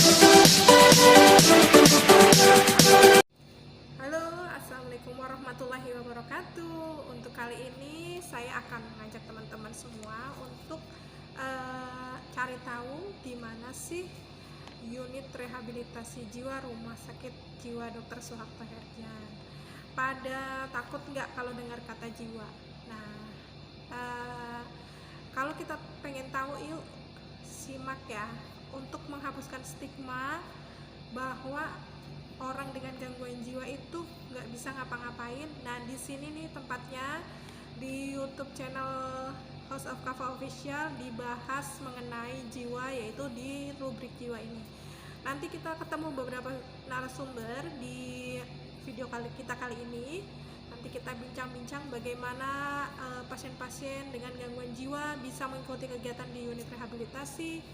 Halo, assalamualaikum warahmatullahi wabarakatuh. Untuk kali ini saya akan mengajak teman-teman semua untuk cari tahu di mana sih unit rehabilitasi jiwa Rumah Sakit Jiwa Dr. Suharto Herdian. Pada takut nggak kalau dengar kata jiwa? Nah, kalau kita pengen tahu, yuk simak ya, untuk menghapuskan stigma bahwa orang dengan gangguan jiwa itu nggak bisa ngapa-ngapain. Nah, di sini nih tempatnya, di YouTube channel House of Kava Official, dibahas mengenai jiwa, yaitu di rubrik jiwa ini. Nanti kita ketemu beberapa narasumber di video kita kali ini. Nanti kita bincang-bincang bagaimana pasien-pasien dengan gangguan jiwa bisa mengikuti kegiatan di unit rehabilitasi,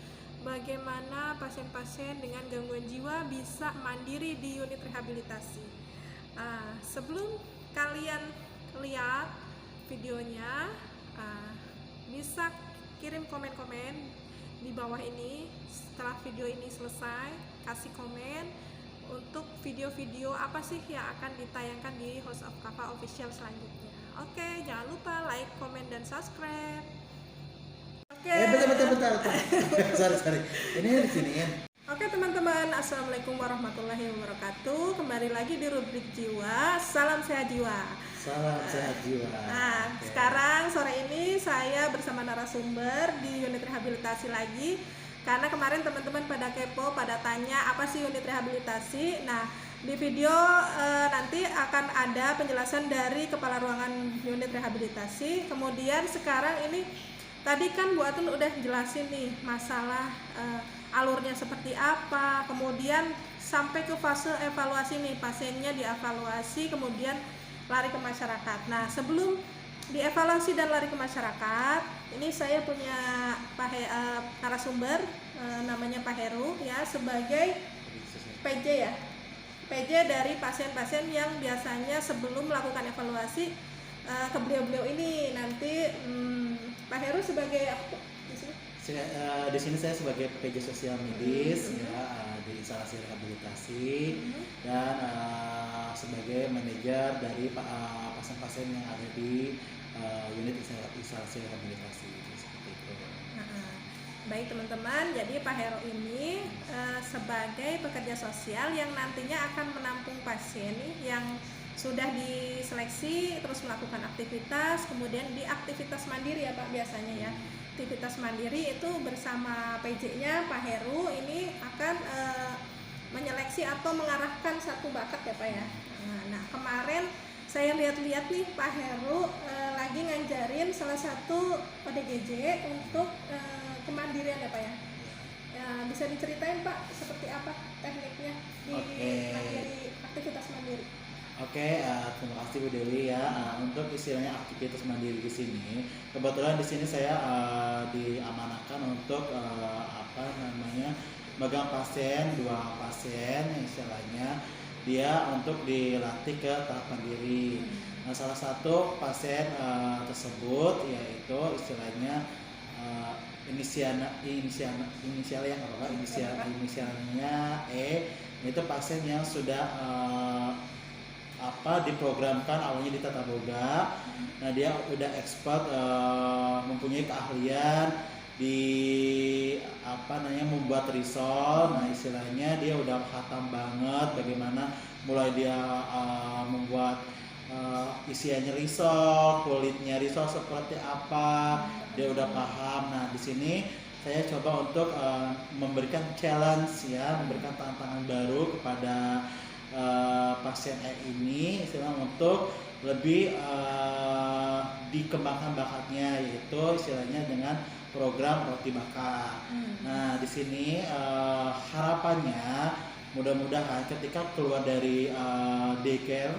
bagaimana pasien-pasien dengan gangguan jiwa bisa mandiri di unit rehabilitasi. Sebelum kalian lihat videonya, bisa kirim komen-komen di bawah ini. Setelah video ini selesai, kasih komen untuk video-video apa sih yang akan ditayangkan di House of Kava Official selanjutnya. Oke, jangan lupa like, komen, dan subscribe. Oke. Bentar. sorry. Ini di sini ya. Oke teman-teman, assalamualaikum warahmatullahi wabarakatuh. Kembali lagi di rubrik jiwa. Salam sehat jiwa. Salam sehat jiwa. Nah, sekarang sore ini saya bersama narasumber di unit rehabilitasi lagi. Karena kemarin teman-teman pada kepo, pada tanya apa sih unit rehabilitasi. Nah, di video nanti akan ada penjelasan dari kepala ruangan unit rehabilitasi. Kemudian sekarang ini, tadi kan Bu Atun udah jelasin nih masalah alurnya seperti apa, kemudian sampai ke fase evaluasi nih, pasiennya dievaluasi kemudian lari ke masyarakat. Nah, sebelum dievaluasi dan lari ke masyarakat, ini saya punya narasumber namanya Pak Heru ya, sebagai PJ ya, PJ dari pasien-pasien yang biasanya sebelum melakukan evaluasi ke beliau-beliau ini. Nanti Pak Heru sebagai apa di sini? Di sini saya sebagai PJ sosial medis ya, di instalasi rehabilitasi dan sebagai manajer dari pasien-pasien yang ada di unit instalasi rehabilitasi seperti itu. Baik teman-teman, jadi Pak Heru ini sebagai pekerja sosial yang nantinya akan menampung pasien yang sudah diseleksi terus melakukan aktivitas, kemudian di aktivitas mandiri ya Pak biasanya ya. Aktivitas mandiri itu bersama PJ-nya Pak Heru ini akan menyeleksi atau mengarahkan satu bakat ya Pak ya. Nah, kemarin saya lihat-lihat nih Pak Heru lagi ngajarin salah satu ODGJ untuk kemandirian ya Pak ya. Bisa diceritain Pak seperti apa tekniknya di mandiri, aktivitas mandiri? Terima kasih Bu Dewi ya. Untuk istilahnya aktivitas mandiri di sini, kebetulan di sini saya diamanahkan untuk megang pasien, 2 pasien istilahnya dia untuk dilatih ke tahap mandiri. Nah, salah satu pasien tersebut yaitu istilahnya inisialnya E, itu pasien yang sudah diprogramkan awalnya di Tata Boga. Nah, dia udah expert, mempunyai keahlian di membuat risol. Nah, istilahnya dia udah khatam banget bagaimana mulai dia membuat isiannya risol, kulitnya risol seperti apa, dia udah paham. Nah, di sini saya coba untuk memberikan challenge ya, memberikan tantangan baru kepada pasien ini istilahnya untuk lebih dikembangkan bakatnya, yaitu istilahnya dengan program roti bakar. Nah, di sini harapannya mudah-mudahan ketika keluar dari daycare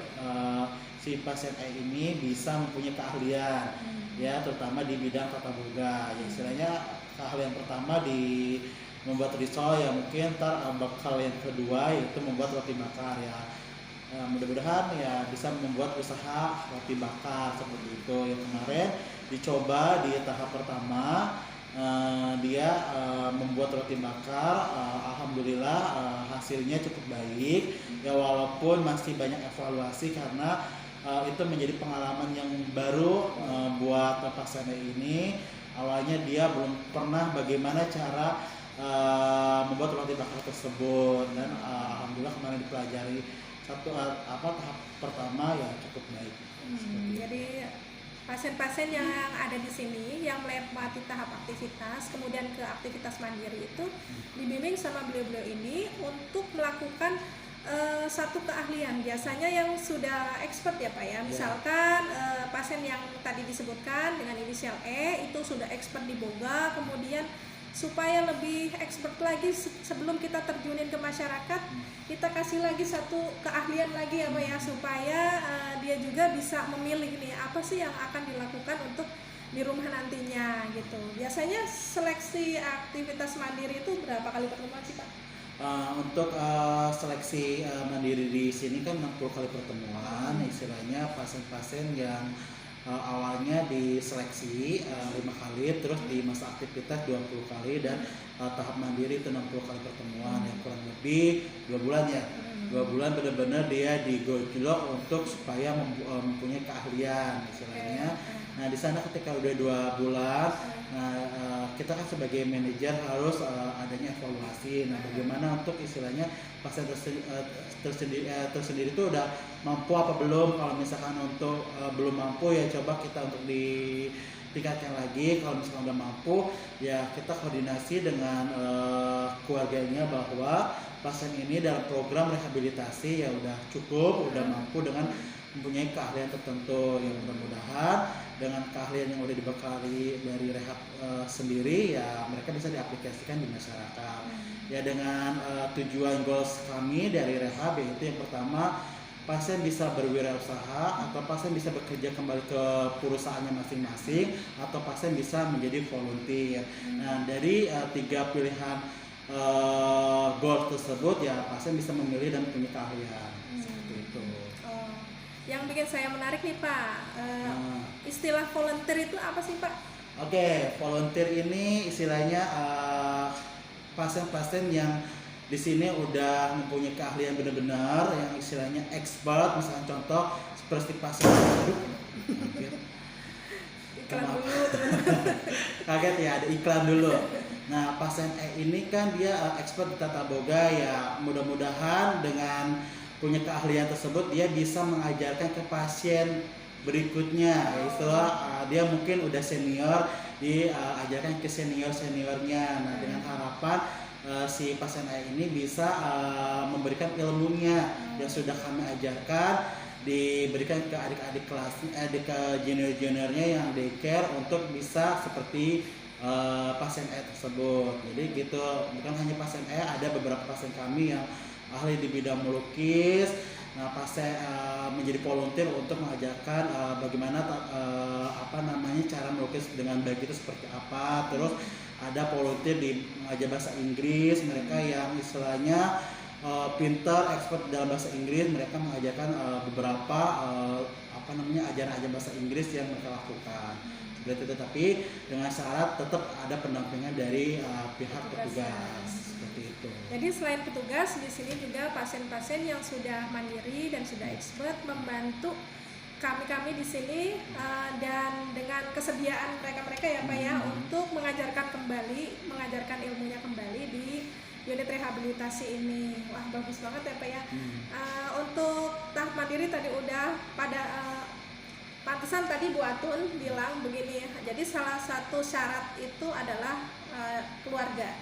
si pasien E ini bisa mempunyai keahlian ya, terutama di bidang tata boga. Ya, istilahnya keahlian pertama di membuat risol ya, mungkin bakal yang kedua yaitu membuat roti bakar ya. Mudah-mudahan ya bisa membuat usaha roti bakar seperti itu. Yang kemarin dicoba di tahap pertama dia membuat roti bakar. Alhamdulillah hasilnya cukup baik ya, walaupun masih banyak evaluasi karena itu menjadi pengalaman yang baru buat pasien ini. Awalnya dia belum pernah bagaimana cara membuat roti bakar tersebut, dan alhamdulillah kemarin dipelajari tahap pertama ya cukup baik. Jadi pasien-pasien yang ada di sini yang melewati tahap aktivitas kemudian ke aktivitas mandiri itu dibimbing sama beliau-beliau ini untuk melakukan satu keahlian, biasanya yang sudah expert ya Pak ya. Misalkan pasien yang tadi disebutkan dengan inisial E itu sudah expert di boga, kemudian supaya lebih expert lagi sebelum kita terjunin ke masyarakat, kita kasih lagi satu keahlian lagi ya Pak ya, supaya dia juga bisa memilih nih apa sih yang akan dilakukan untuk di rumah nantinya gitu. Biasanya seleksi aktivitas mandiri itu berapa kali pertemuan sih Pak? Untuk seleksi mandiri di sini kan 60 kali pertemuan, istilahnya pasien-pasien yang awalnya diseleksi 5 kali, terus di masa aktivitas 20 kali, dan tahap mandiri itu 60 kali pertemuan, yang kurang lebih 2 bulan ya. 2 bulan benar-benar dia digojlok untuk supaya mempunyai keahlian istilahnya. Nah di sana ketika udah 2 bulan, kita kan sebagai manajer harus adanya evaluasi. Nah bagaimana untuk istilahnya pasien tersendiri itu udah mampu apa belum. Kalau misalkan untuk belum mampu ya coba kita untuk ditingkatkan lagi. Kalau misalkan udah mampu ya kita koordinasi dengan keluarganya bahwa pasien ini dalam program rehabilitasi ya udah cukup, udah mampu dengan mempunyai keahlian tertentu. Yang mudah-mudahan dengan keahlian yang udah dibekali dari rehab sendiri ya mereka bisa diaplikasikan di masyarakat. Ya dengan tujuan goals kami dari rehab yaitu yang pertama, pasien bisa berwirausaha atau pasien bisa bekerja kembali ke perusahaannya masing-masing atau pasien bisa menjadi volunteer. Nah dari 3 pilihan goal tersebut ya pasien bisa memilih dan punya keahlian seperti itu. Yang bikin saya menarik nih Pak, istilah volunteer itu apa sih Pak? Oke, volunteer ini istilahnya pasien-pasien yang di sini udah mempunyai keahlian benar-benar, yang istilahnya expert. Misalnya contoh seperti pasien Iklan dulu. Kaget ya, ada iklan dulu. Nah pasien E ini kan dia expert di tata boga ya, mudah-mudahan dengan punya keahlian tersebut dia bisa mengajarkan ke pasien berikutnya. Istilah dia mungkin udah senior, diajarkan ke seniornya. Nah dengan harapan si pasien A ini bisa memberikan ilmunya yang sudah kami ajarkan, diberikan ke adik-adik kelas, ke junior-juniornya yang daycare untuk bisa seperti pasien E tersebut. Jadi gitu, bukan hanya pasien E, ada beberapa pasien kami yang ahli di bidang melukis. Nah pasien menjadi volunteer untuk mengajarkan bagaimana cara melukis dengan baik itu seperti apa. Terus ada volunteer di mengajar bahasa Inggris, mereka yang istilahnya pintar, expert dalam bahasa Inggris, mereka mengajarkan beberapa ajaran-ajaran bahasa Inggris yang mereka lakukan. Seperti itu, tapi dengan syarat tetap ada pendampingan dari pihak petugas. Seperti itu. Jadi selain petugas di sini juga pasien-pasien yang sudah mandiri dan sudah expert membantu kami di sini dan dengan kesediaan mereka ya Pak ya untuk mengajarkan ilmunya kembali di unit rehabilitasi ini. Wah bagus banget ya Pak ya. Untuk tahap mandiri tadi udah pada pantesan tadi Bu Atun bilang begini. Jadi salah satu syarat itu adalah keluarga.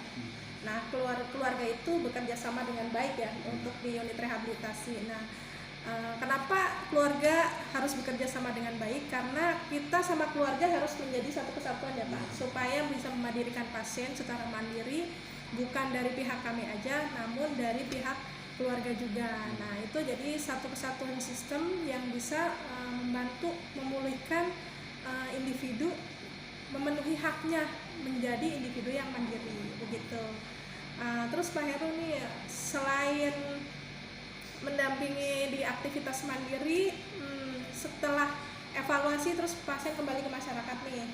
Nah keluarga itu bekerja sama dengan baik ya untuk di unit rehabilitasi. Nah kenapa keluarga harus bekerja sama dengan baik? Karena kita sama keluarga harus menjadi satu kesatuan ya Pak, supaya bisa memandirikan pasien secara mandiri, bukan dari pihak kami aja, namun dari pihak keluarga juga. Nah itu jadi satu kesatuan sistem yang bisa membantu memulihkan individu, memenuhi haknya menjadi individu yang mandiri begitu. Terus Pak Heru nih, selain mendampingi di aktivitas mandiri, setelah evaluasi terus pasien kembali ke masyarakat nih,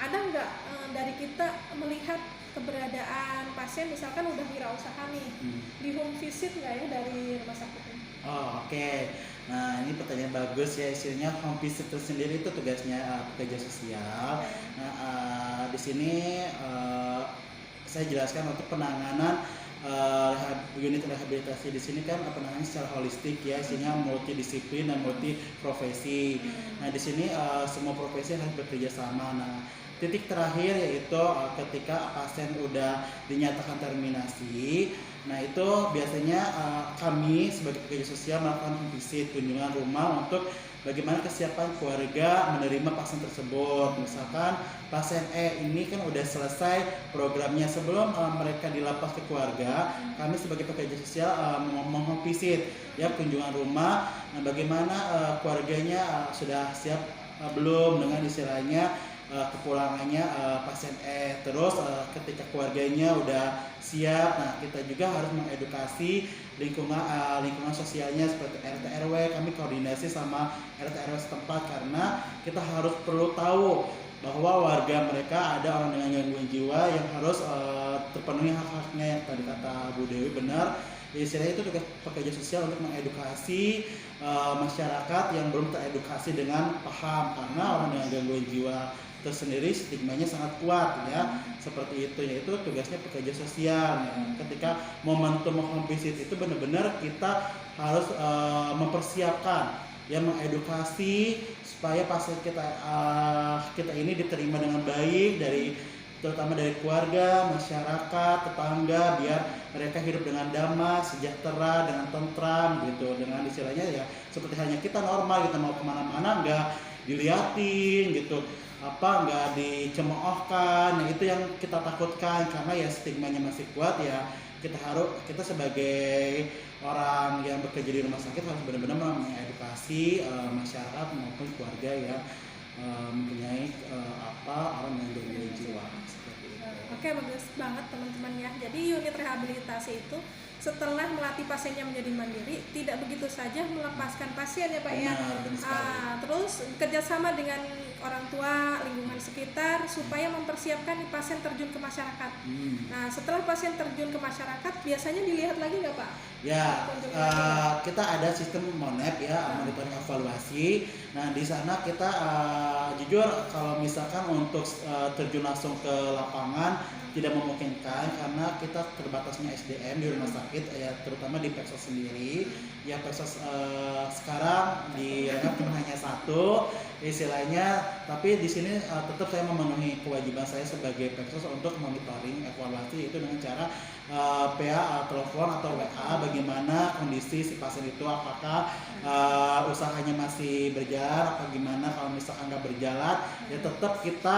ada nggak dari kita melihat keberadaan pasien misalkan udah wirausaha nih, di home visit nggak ya dari rumah sakit ini? Oh, oke. Nah, ini pertanyaan bagus ya. Istilahnya home visit itu sendiri itu tugasnya pekerja sosial. Nah, di sini saya jelaskan untuk penanganan unit rehabilitasi di sini kan penanganan secara holistik ya, isinya multidisiplin dan multiprofesi. Nah, di sini semua profesi harus bekerja sama. Nah, titik terakhir yaitu ketika pasien udah dinyatakan terminasi. Nah, itu biasanya kami sebagai pekerja sosial melakukan home visit, kunjungan rumah untuk bagaimana kesiapan keluarga menerima pasien tersebut. Misalkan pasien E ini kan udah selesai programnya, sebelum mereka dilepas ke keluarga, kami sebagai pekerja sosial home visit ya, kunjungan rumah. Nah, bagaimana keluarganya sudah siap belum dengan istilahnya kepulangannya pasien E. Terus ketika keluarganya udah siap, nah kita juga harus mengedukasi lingkungan sosialnya seperti RT RW. Kami koordinasi sama RT RW setempat karena kita harus perlu tahu bahwa warga mereka ada orang dengan gangguan jiwa yang harus terpenuhi hak-haknya, yang tadi kata Bu Dewi benar. Istilahnya itu tugas pekerja sosial untuk mengedukasi masyarakat yang belum teredukasi dengan paham, karena orang dengan gangguan jiwa tersendiri stigmanya sangat kuat ya, seperti itu. Yaitu tugasnya pekerja sosial ya. Ketika momentum home visit itu benar-benar kita harus mempersiapkan ya, mengedukasi supaya pasien kita ini diterima dengan baik, terutama dari keluarga, masyarakat, tetangga, biar mereka hidup dengan damai, sejahtera, dengan tentram gitu, dengan istilahnya ya seperti hanya kita normal, kita mau kemana-mana nggak diliatin gitu, nggak dicemoohkan. Nah, itu yang kita takutkan, karena ya stigmanya masih kuat ya. Kita sebagai orang yang bekerja di rumah sakit harus benar-benar mengedukasi masyarakat maupun keluarga yang mempunyai orang dengan gangguan jiwa seperti itu. Oke, bagus banget teman-teman ya. Jadi unit rehabilitasi itu setelah melatih pasiennya menjadi mandiri, tidak begitu saja melepaskan pasien ya Pak ya. Terus kerjasama dengan orang tua, lingkungan sekitar supaya mempersiapkan pasien terjun ke masyarakat. Nah, setelah pasien terjun ke masyarakat, biasanya dilihat lagi nggak Pak? Ya, kita ada sistem MONEP ya, monitoring evaluasi. Nah, di sana kita jujur kalau misalkan untuk terjun langsung ke lapangan tidak memungkinkan, karena kita terbatasnya SDM di rumah sakit ya, terutama di Peksos sendiri ya. Peksos sekarang di Rengat cuma hanya satu istilahnya, tapi di sini tetap saya memenuhi kewajiban saya sebagai Peksos untuk monitoring evaluasi, itu dengan cara PA telepon atau WA bagaimana kondisi si pasien itu, apakah usahanya masih berjalan apa gimana. Kalau misalkan nggak berjalan ya tetap kita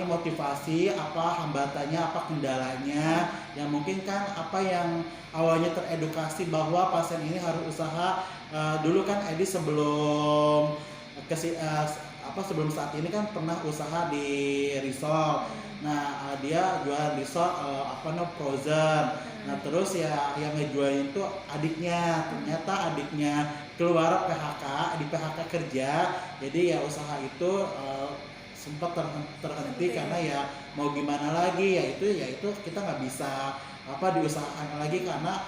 motivasi apa hambatannya, apa kendalanya. Yang mungkin kan apa yang awalnya teredukasi bahwa pasien ini harus usaha dulu kan Edi sebelum sebelum saat ini kan pernah usaha di risol. Nah, dia jual risol frozen. Nah, terus ya yang ngejualin itu adiknya. Ternyata adiknya keluar di PHK kerja. Jadi ya usaha itu sempat terhenti karena ya mau gimana lagi, ya itu kita nggak bisa diusahakan lagi, karena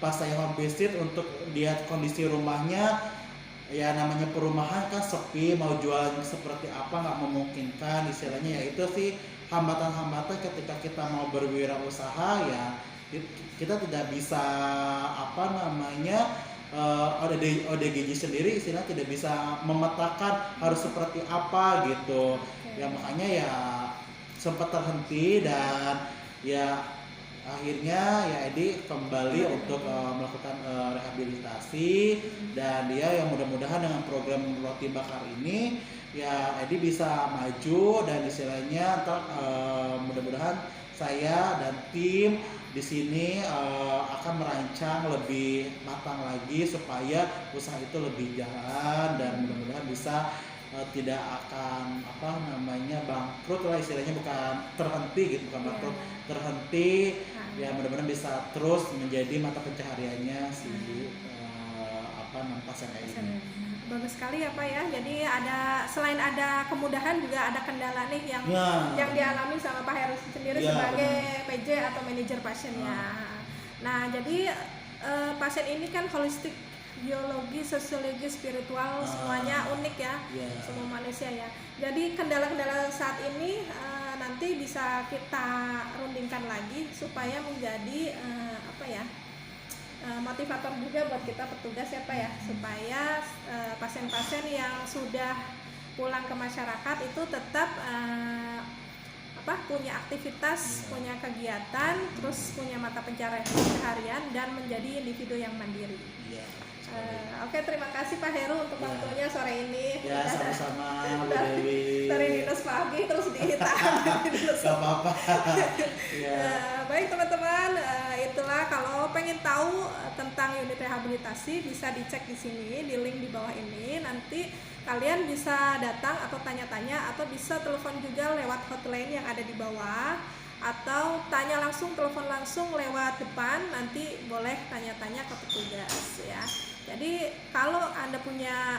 pas saya home visit untuk lihat kondisi rumahnya, ya namanya perumahan kan sepi, mau jualan seperti apa nggak memungkinkan istilahnya. Ya itu sih hambatan-hambatan ketika kita mau berwirausaha ya, kita tidak bisa ODGJ sendiri istilahnya tidak bisa memetakan harus seperti apa gitu. Ya makanya ya sempat terhenti, dan ya akhirnya ya Edi kembali untuk melakukan rehabilitasi. Dan dia yang mudah-mudahan dengan program roti bakar ini ya Edi bisa maju, dan istilahnya mudah-mudahan saya dan tim di sini akan merancang lebih matang lagi supaya usaha itu lebih jalan, dan mudah-mudahan bisa tidak akan bangkrut lah istilahnya, bukan terhenti gitu, bukan bangkrut, terhenti. Ya mudah-mudahan bisa terus menjadi mata pencahariannya si pasien ini. bagus sekali ya Pak ya. Jadi ada selain ada kemudahan juga ada kendala nih yang Ya. yang dialami sama Pak Heru sendiri Ya, sebagai PJ atau manajer pasiennya. Nah, jadi pasien ini kan holistik, biologi, sosiologi, spiritual, semuanya unik ya, Ya. semua manusia ya. Jadi kendala-kendala saat ini nanti bisa kita rundingkan lagi supaya menjadi apa ya, motivator juga buat kita petugas ya Pak ya, supaya pasien-pasien yang sudah pulang ke masyarakat itu tetap punya aktivitas, punya kegiatan, terus punya mata pencaharian dan menjadi individu yang mandiri. Iya. Oke, terima kasih Pak Heru untuk Ya. waktunya sore ini. Ya, sama-sama Bu Dewi. Dari dinas pagi terus ditahan dinas. Gak apa-apa. Ya. Baik teman-teman, itulah kalau pengen tahu tentang unit rehabilitasi bisa dicek di sini di link di bawah ini. Nanti kalian bisa datang atau tanya-tanya atau bisa telepon juga lewat hotline yang ada di bawah, atau tanya langsung, telepon langsung lewat depan, nanti boleh tanya-tanya ke petugas ya. Jadi kalau Anda punya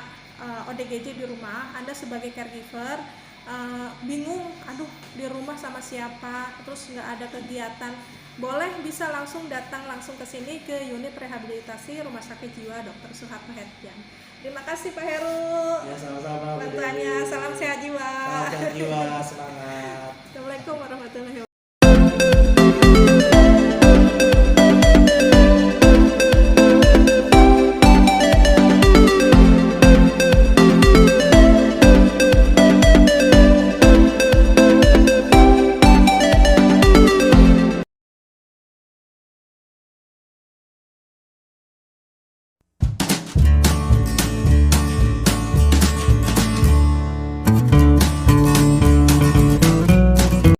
ODGJ di rumah, Anda sebagai caregiver bingung, aduh di rumah sama siapa, terus nggak ada kegiatan, boleh bisa langsung datang langsung ke sini ke unit rehabilitasi Rumah Sakit Jiwa Dr. Soeharto Herdian. Terima kasih Pak Heru. Ya, sama-sama Bu bantuannya. Dewi. Salam sehat jiwa. Salam sehat jiwa, semangat. Assalamualaikum warahmatullahi wabarakatuh.